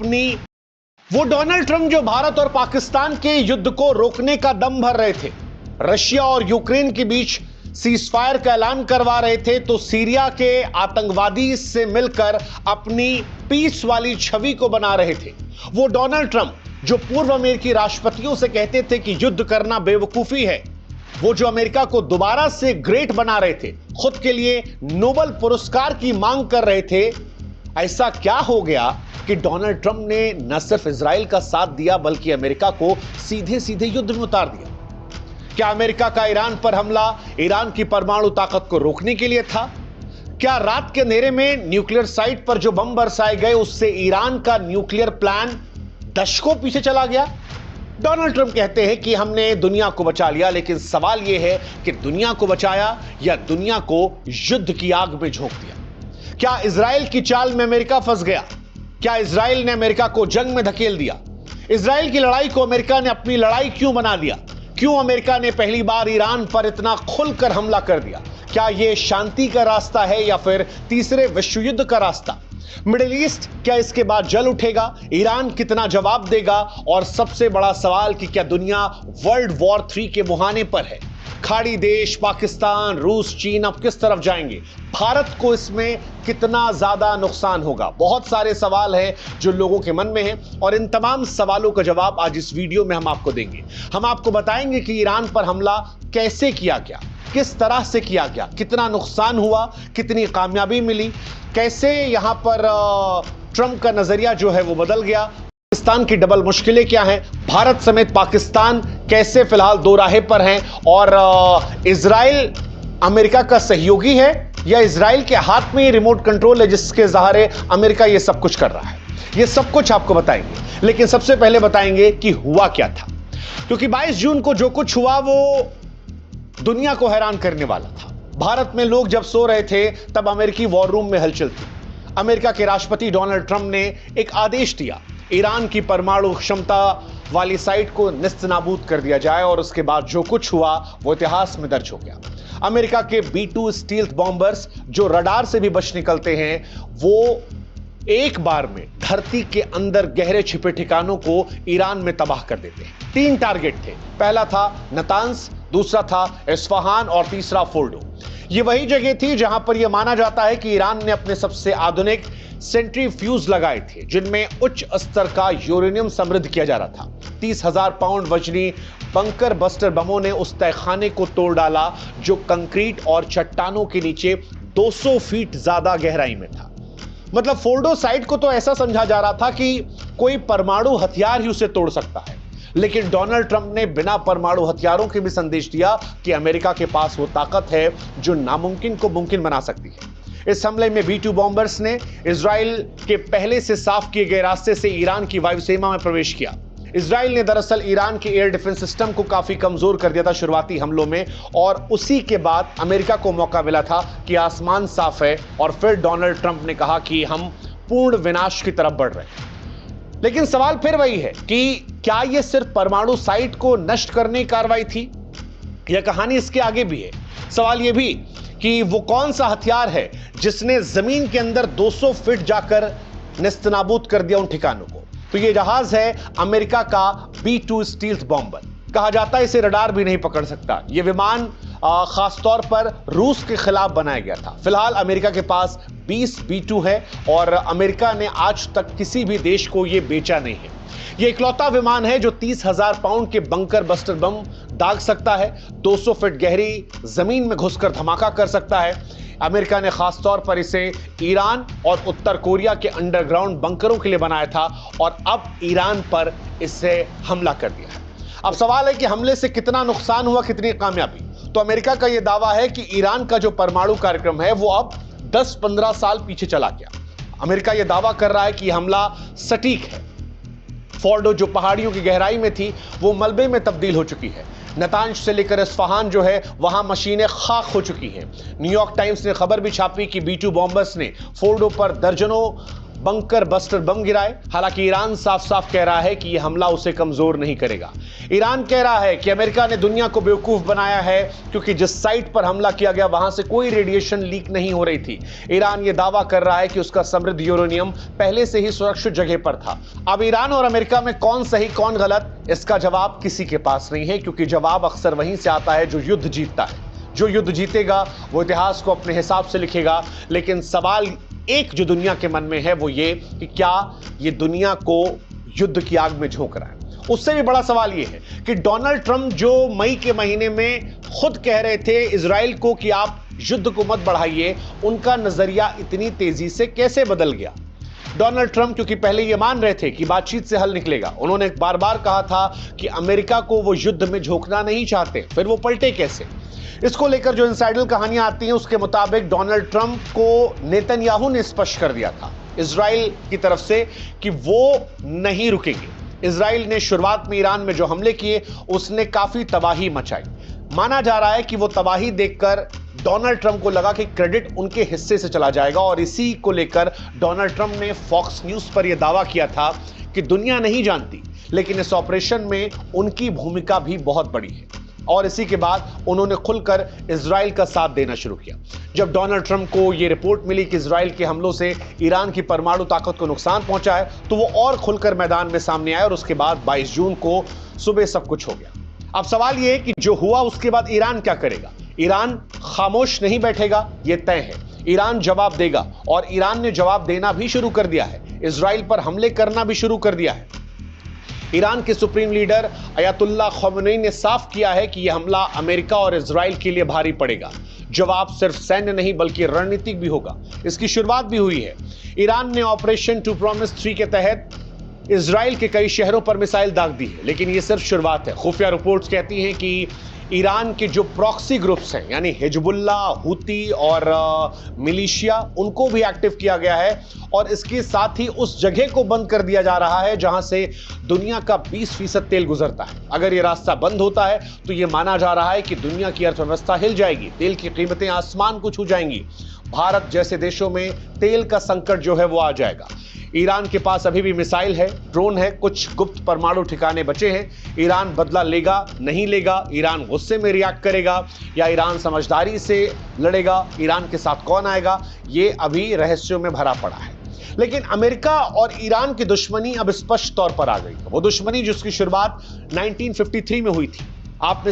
अपनी वो Donald Trump जो भारत और पाकिस्तान के युद्ध को रोकने का दम भर रहे थे, रशिया और यूक्रेन के बीच सीजफायर का ऐलान करवा रहे थे, तो सीरिया के आतंकवादी से मिलकर अपनी पीस वाली छवि को बना रहे थे। वो डोनाल्ड ट्रंप जो पूर्व अमेरिकी राष्ट्रपतियों से कहते थे कि युद्ध करना बेवकूफी है, वो जो अमेरिका को दोबारा से ग्रेट बना रहे थे, खुद के लिए नोबेल पुरस्कार की मांग कर रहे थे, ऐसा क्या हो गया कि डोनाल्ड ट्रंप ने न सिर्फ इजराइल का साथ दिया बल्कि अमेरिका को सीधे सीधे युद्ध में उतार दिया? क्या अमेरिका का ईरान पर हमला ईरान की परमाणु ताकत को रोकने के लिए था? क्या रात के अंधेरे में न्यूक्लियर साइट पर जो बम बरसाए गए उससे ईरान का न्यूक्लियर प्लान दशकों पीछे चला गया? डोनाल्ड ट्रंप कहते हैं कि हमने दुनिया को बचा लिया, लेकिन सवाल यह है कि दुनिया को बचाया या दुनिया को युद्ध की आग में झोंक दिया? क्या इजराइल की चाल में अमेरिका फंस गया? क्या इजराइल ने अमेरिका को जंग में धकेल दिया? इजराइल की लड़ाई को अमेरिका ने अपनी लड़ाई क्यों बना दिया? क्यों अमेरिका ने पहली बार ईरान पर इतना खुलकर हमला कर दिया? क्या यह शांति का रास्ता है या फिर तीसरे विश्व युद्ध का रास्ता? मिडिल ईस्ट क्या इसके बाद जल उठेगा? ईरान कितना जवाब देगा? और सबसे बड़ा सवाल कि क्या दुनिया वर्ल्ड वॉर 3 के मुहाने पर है? खाड़ी देश पाकिस्तान, रूस, चीन अब किस तरफ जाएंगे? भारत को इसमें कितना ज्यादा नुकसान होगा? बहुत सारे सवाल हैं जो लोगों के मन में हैं और इन तमाम सवालों का जवाब आज इस वीडियो में हम आपको देंगे। हम आपको बताएंगे कि ईरान पर हमला कैसे किया गया, किस तरह से किया गया, कितना नुकसान हुआ, कितनी कामयाबी मिली, कैसे यहां पर ट्रंप का नजरिया जो है वो बदल गया, पाकिस्तान की डबल मुश्किलें क्या हैं, भारत समेत पाकिस्तान कैसे फिलहाल दो राहे पर हैं, और इजराइल अमेरिका का सहयोगी है या इजराइल के हाथ में ये रिमोट कंट्रोल है जिसके सहारे अमेरिका ये सब कुछ कर रहा है। ये सब कुछ आपको बताएंगे, लेकिन सबसे पहले बताएंगे कि हुआ क्या था, क्योंकि 22 जून को जो कुछ हुआ वो दुनिया को हैरान करने वाला था। भारत में लोग जब सो रहे थे तब अमेरिकी वॉर रूम में हलचल थी। अमेरिका के राष्ट्रपति डोनाल्ड ट्रंप ने एक आदेश दिया, ईरान की परमाणु क्षमता वाली साइट को निस्तनाबूद कर दिया जाए, और उसके बाद जो कुछ हुआ वो इतिहास में दर्ज हो गया। अमेरिका के B-2 स्टील्थ बॉम्बर्स जो रडार से भी बच निकलते हैं, वो एक बार में धरती के अंदर गहरे छिपे ठिकानों को ईरान में तबाह कर देते हैं। 3 टारगेट थे, पहला था नतांस, दूसरा था इस्फहान और तीसरा फोर्डो। ये वही जगह थी जहां पर यह माना जाता है कि ईरान ने अपने सबसे आधुनिक सेंट्रीफ्यूज लगाए थे, जिनमें उच्च स्तर का यूरेनियम समृद्ध किया जा रहा था। 30,000 पाउंड वजनी बंकर बस्टर बमों ने उस तहखाने को तोड़ डाला जो कंक्रीट और चट्टानों के नीचे 200 फीट ज्यादा गहराई में था। मतलब फोर्डो साइट को तो ऐसा समझा जा रहा था कि कोई परमाणु हथियार ही उसे तोड़ सकता है, लेकिन डोनाल्ड ट्रंप ने बिना परमाणु हथियारों के भी संदेश दिया कि अमेरिका के पास वो ताकत है जो नामुमकिन को मुमकिन बना सकती है। इस हमले में B-2 बॉम्बर्स ने इजराइल के पहले से साफ किए गए रास्ते से ईरान की वायुसेना में प्रवेश किया। इजराइल ने दरअसल ईरान के एयर डिफेंस सिस्टम को काफी कमजोर कर दिया था शुरुआती हमलों में, और उसी के बाद अमेरिका को मौका मिला था कि आसमान साफ है, और फिर डोनाल्ड ट्रंप ने कहा कि हम पूर्ण विनाश की तरफ बढ़ रहे हैं। लेकिन सवाल फिर वही है कि क्या यह सिर्फ परमाणु साइट को नष्ट करने की कार्रवाई थी या कहानी इसके आगे भी है? सवाल यह भी कि वो कौन सा हथियार है जिसने जमीन के अंदर 200 फीट जाकर निस्तनाबूद कर दिया उन ठिकानों को? तो यह जहाज है अमेरिका का B-2 स्टील्थ बॉम्बर। कहा जाता है इसे रडार भी नहीं पकड़ सकता। यह विमान खासतौर पर रूस के खिलाफ बनाया गया था। फिलहाल अमेरिका के पास 20 B-2 है और अमेरिका ने आज तक किसी भी देश को यह बेचा नहीं है। यह इकलौता विमान है जो 30,000 पाउंड के बंकर बस्टर बम दाग सकता है, 200 फीट गहरी जमीन में घुसकर धमाका कर सकता है। अमेरिका ने खासतौर पर इसे ईरान और उत्तर कोरिया के अंडरग्राउंड बंकरों के लिए बनाया था, और अब ईरान पर इससे हमला कर दिया है। अब सवाल है कि हमले से कितना नुकसान हुआ, कितनी कामयाबी? तो अमेरिका का यह दावा है कि ईरान का जो परमाणु कार्यक्रम है वो अब 10-15 साल पीछे चला गया। अमेरिका यह दावा कर रहा है कि हमला सटीक है। फोर्डो जो पहाड़ियों की गहराई में थी वो मलबे में तब्दील हो चुकी है। नतांज से लेकर इस्फहान जो है वहां मशीनें खाक हो चुकी हैं। न्यूयॉर्क टाइम्स ने खबर भी छापी कि B-2 बॉम्बर्स ने फोर्डो पर दर्जनों बंकर बस्टर बम गिराए। हालांकि ईरान साफ साफ कह रहा है कि यह हमला उसे कमजोर नहीं करेगा। ईरान कह रहा है कि अमेरिका ने दुनिया को बेवकूफ बनाया है क्योंकि जिस साइट पर हमला किया गया वहां से कोई रेडिएशन लीक नहीं हो रही थी। ईरान यह दावा कर रहा है कि उसका समृद्ध यूरेनियम पहले से ही सुरक्षित जगह पर था। अब ईरान और अमेरिका में कौन सही कौन गलत, इसका जवाब किसी के पास नहीं है, क्योंकि जवाब अक्सर वहीं से आता है जो युद्ध जीतता है। जो युद्ध जीतेगा वो इतिहास को अपने हिसाब से लिखेगा। लेकिन सवाल एक जो दुनिया के मन में है वो ये कि क्या ये दुनिया को युद्ध की आग में झोंक रहा है। उससे भी बड़ा सवाल ये है कि डोनाल्ड ट्रंप जो मई के महीने में खुद कह रहे थे इजराइल को कि आप युद्ध को मत बढ़ाइए, उनका नजरिया इतनी तेजी से कैसे बदल गया। डोनाल्ड ट्रंप क्योंकि पहले ये मान रहे थे कि बातचीत से हल निकलेगा, उन्होंने बार बार कहा था कि अमेरिका को वो युद्ध में झोंकना नहीं चाहते, फिर वो पलटे कैसे। इसको लेकर जो इनसाइडर कहानियां आती हैं उसके मुताबिक डोनाल्ड ट्रंप को नेतन्याहू ने स्पष्ट कर दिया था इजराइल की तरफ से कि वो नहीं रुकेंगे। इजराइल ने शुरुआत में ईरान में जो हमले किए उसने काफी तबाही मचाई। माना जा रहा है कि वो तबाही देखकर डोनाल्ड ट्रंप को लगा कि क्रेडिट उनके हिस्से से चला जाएगा और इसी को लेकर डोनाल्ड ट्रंप ने फॉक्स न्यूज पर यह दावा किया था कि दुनिया नहीं जानती लेकिन इस ऑपरेशन में उनकी भूमिका भी बहुत बड़ी है। और इसी के बाद उन्होंने खुलकर इजराइल का साथ देना शुरू किया। जब डोनाल्ड ट्रंप को यह रिपोर्ट मिली कि इजराइल के हमलों से ईरान की परमाणु ताकत को नुकसान पहुंचा है तो वो और खुलकर मैदान में सामने आए और उसके बाद 22 जून को सुबह सब कुछ हो गया। अब सवाल यह है कि जो हुआ उसके बाद ईरान क्या करेगा। ईरान खामोश नहीं बैठेगा, यह तय है। ईरान जवाब देगा और ईरान ने जवाब देना भी शुरू कर दिया है, इजराइल पर हमले करना भी शुरू कर दिया है। ईरान के सुप्रीम लीडर अयातुल्ला खमेनी ने साफ किया है कि यह हमला अमेरिका और इजराइल के लिए भारी पड़ेगा। जवाब सिर्फ सैन्य नहीं बल्कि रणनीतिक भी होगा। इसकी शुरुआत भी हुई है। ईरान ने ऑपरेशन टू प्रॉमिस 3 के तहत इजराइल के कई शहरों पर मिसाइल दाग दी है, लेकिन यह सिर्फ शुरुआत है। खुफिया रिपोर्ट्स कहती हैं कि ईरान के जो प्रॉक्सी ग्रुप्स हैं यानी हिजबुल्ला, हुती और मिलिशिया, उनको भी एक्टिव किया गया है और इसके साथ ही उस जगह को बंद कर दिया जा रहा है जहां से दुनिया का 20% तेल गुजरता है। अगर यह रास्ता बंद होता है तो यह माना जा रहा है कि दुनिया की अर्थव्यवस्था हिल जाएगी, तेल की कीमतें आसमान को छू जाएंगी, भारत जैसे देशों में तेल का संकट जो है वो आ जाएगा। ईरान के पास अभी भी मिसाइल है, ड्रोन है, कुछ गुप्त परमाणु ठिकाने बचे हैं। ईरान बदला लेगा नहीं लेगा, ईरान गुस्से में रिएक्ट करेगा या ईरान समझदारी से लड़ेगा, ईरान के साथ कौन आएगा, ये अभी रहस्यों में भरा पड़ा है। लेकिन अमेरिका और ईरान की दुश्मनी अब स्पष्ट तौर पर आ गई। वो दुश्मनी जिसकी शुरुआत 1953 में हुई थी। आप